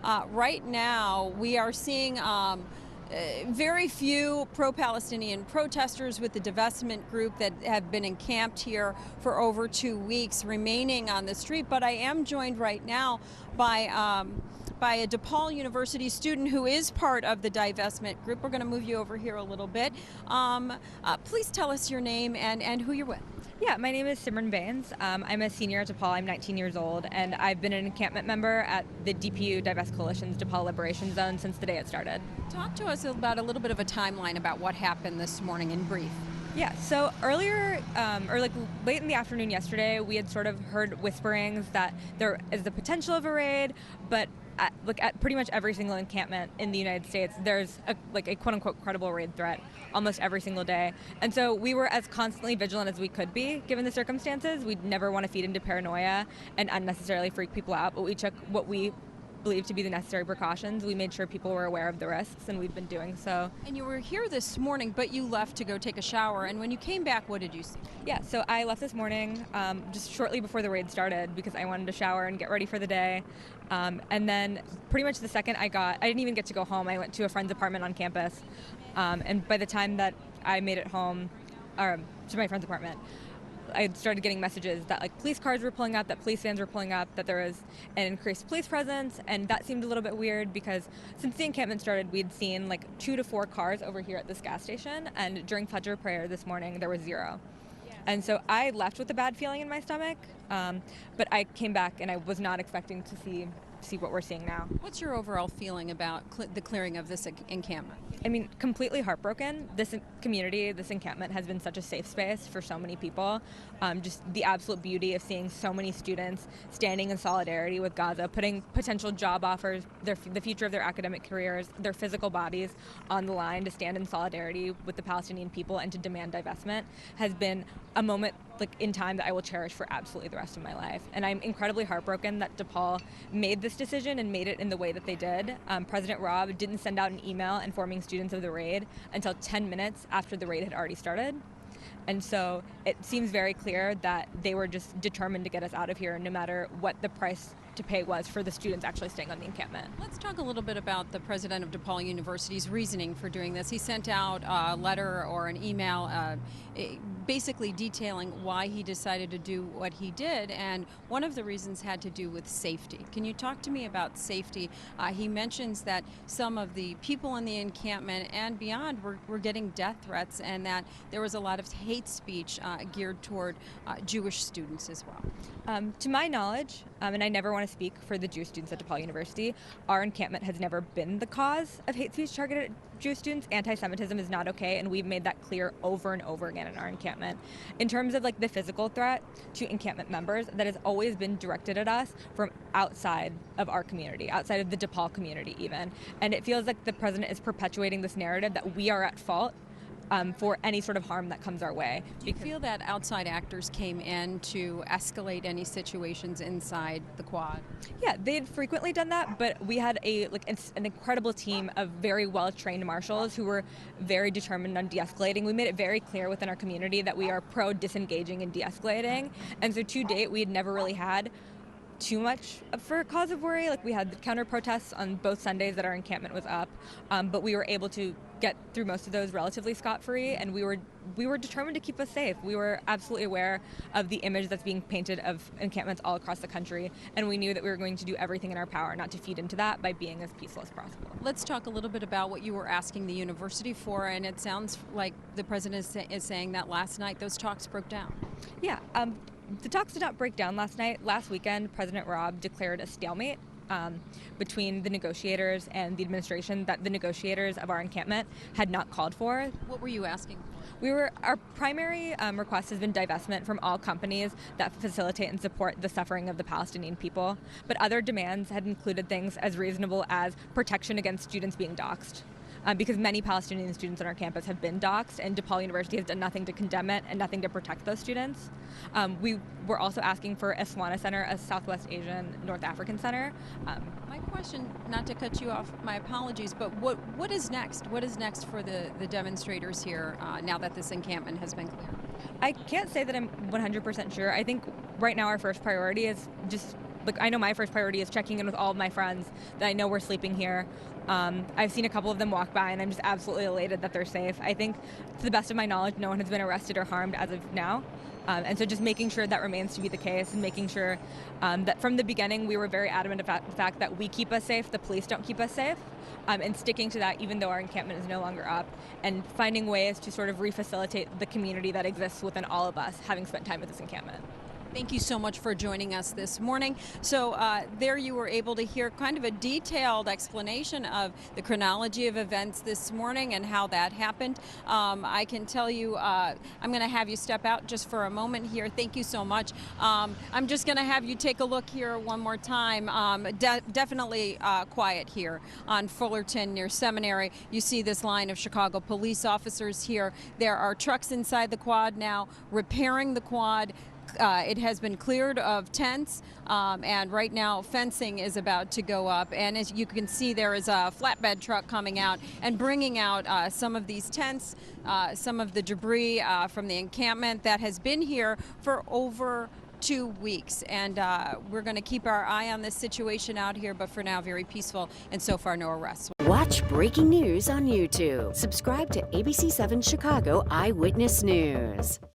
Right now, we are seeing very few pro-Palestinian protesters with the divestment group that have been encamped here for over 2 weeks remaining on the street. But I am joined right now by a DePaul University student who is part of the divestment group. We're going to move you over here a little bit. Please tell us your name and who you're with. Yeah, my name is Simran Baines. I'm a senior at DePaul. I'm 19 years old, and I've been an encampment member at the DPU Divest Coalition's DePaul Liberation Zone since the day it started. Talk to us about a little bit of a timeline about what happened this morning in brief. Yeah, so earlier, or like late in the afternoon yesterday, we had sort of heard whisperings that there is the potential of a raid, but at pretty much every single encampment in the United States, there's a quote-unquote credible raid threat almost every single day. And so we were as constantly vigilant as we could be, given the circumstances. We'd never want to feed into paranoia and unnecessarily freak people out, but we took what we believed to be the necessary precautions. We made sure people were aware of the risks, and we've been doing so. And you were here this morning, but you left to go take a shower. And when you came back, what did you see? Yeah, so I left this morning just shortly before the raid started because I wanted to shower and get ready for the day. And then pretty much the second I didn't even get to go home. I went to a friend's apartment on campus. And by the time that I made it home, or to my friend's apartment, I started getting messages that police cars were pulling up, that police vans were pulling up, that there was an increased police presence, and that seemed a little bit weird because since the encampment started, we'd seen 2 to 4 cars over here at this gas station, and during Fajr prayer this morning, there was 0. And so I left with a bad feeling in my stomach, but I came back and I was not expecting to see what we're seeing now. What's your overall feeling about the clearing of this encampment? I mean, completely heartbroken. This community, this encampment has been such a safe space for so many people. Just the absolute beauty of seeing so many students standing in solidarity with Gaza, putting potential job offers, the future of their academic careers, their physical bodies on the line to stand in solidarity with the Palestinian people and to demand divestment has been a moment in time that I will cherish for absolutely the rest of my life. And I'm incredibly heartbroken that DePaul made this decision and made it in the way that they did. President Rob didn't send out an email informing students of the raid until 10 minutes after the raid had already started. And so it seems very clear that they were just determined to get us out of here no matter what the price to pay was for the students actually staying on the encampment. Let's talk a little bit about the president of DePaul University's reasoning for doing this. He sent out a letter or an email basically detailing why he decided to do what he did, and one of the reasons had to do with safety. Can you talk to me about safety? He mentions that some of the people in the encampment and beyond were getting death threats, and that there was a lot of hate speech geared toward Jewish students as well. To my knowledge, and I never want to speak for the Jewish students at DePaul University, our encampment has never been the cause of hate speech targeted at Jewish students. Anti-Semitism is not okay, and we've made that clear over and over again in our encampment. In terms of the physical threat to encampment members, that has always been directed at us from outside of our community, outside of the DePaul community even. And it feels like the president is perpetuating this narrative that we are at fault for any sort of harm that comes our way. Do you feel that outside actors came in to escalate any situations inside the quad? Yeah, they'd frequently done that, but we had an incredible team of very well-trained marshals who were very determined on de-escalating. We made it very clear within our community that we are pro-disengaging and de-escalating, and so to date we had never really had too much for a cause of worry. We had the counter protests on both Sundays that our encampment was up, but we were able to get through most of those relatively scot-free, and we were determined to keep us safe. We were absolutely aware of the image that's being painted of encampments all across the country, and we knew that we were going to do everything in our power not to feed into that by being as peaceful as possible. Let's talk a little bit about what you were asking the university for, and it sounds like the president is saying that last night those talks broke down. Yeah, the talks did not break down last night. Last weekend, President Rob declared a stalemate between the negotiators and the administration that the negotiators of our encampment had not called for. What were you asking for? Our primary request has been divestment from all companies that facilitate and support the suffering of the Palestinian people. But other demands had included things as reasonable as protection against students being doxxed. Because many Palestinian students on our campus have been doxxed, and DePaul University has done nothing to condemn it and nothing to protect those students. We were also asking for a SWANA Center, a Southwest Asian North African Center. My question, not to cut you off, my apologies, but what is next? What is next for the demonstrators here now that this encampment has been cleared? I can't say that I'm 100% sure. I think right now our first priority is just I know my first priority is checking in with all of my friends that I know were sleeping here. I've seen a couple of them walk by, and I'm just absolutely elated that they're safe. I think, to the best of my knowledge, no one has been arrested or harmed as of now. And so just making sure that remains to be the case, and making sure that from the beginning we were very adamant about the fact that we keep us safe, the police don't keep us safe, and sticking to that even though our encampment is no longer up, and finding ways to sort of refacilitate the community that exists within all of us, having spent time at this encampment. Thank you so much for joining us this morning. So there you were able to hear kind of a detailed explanation of the chronology of events this morning and how that happened. I can tell you, I'm going to have you step out just for a moment here. Thank you so much. I'm just going to have you take a look here one more time. Definitely quiet here on Fullerton near Seminary. You see this line of Chicago police officers here. There are trucks inside the quad now repairing the quad. It has been cleared of tents, and right now fencing is about to go up. And as you can see, there is a flatbed truck coming out and bringing out some of these tents, some of the debris from the encampment that has been here for over 2 weeks. And we're going to keep our eye on this situation out here, but for now, very peaceful, and so far, no arrests. Watch breaking news on YouTube. Subscribe to ABC7 Chicago Eyewitness News.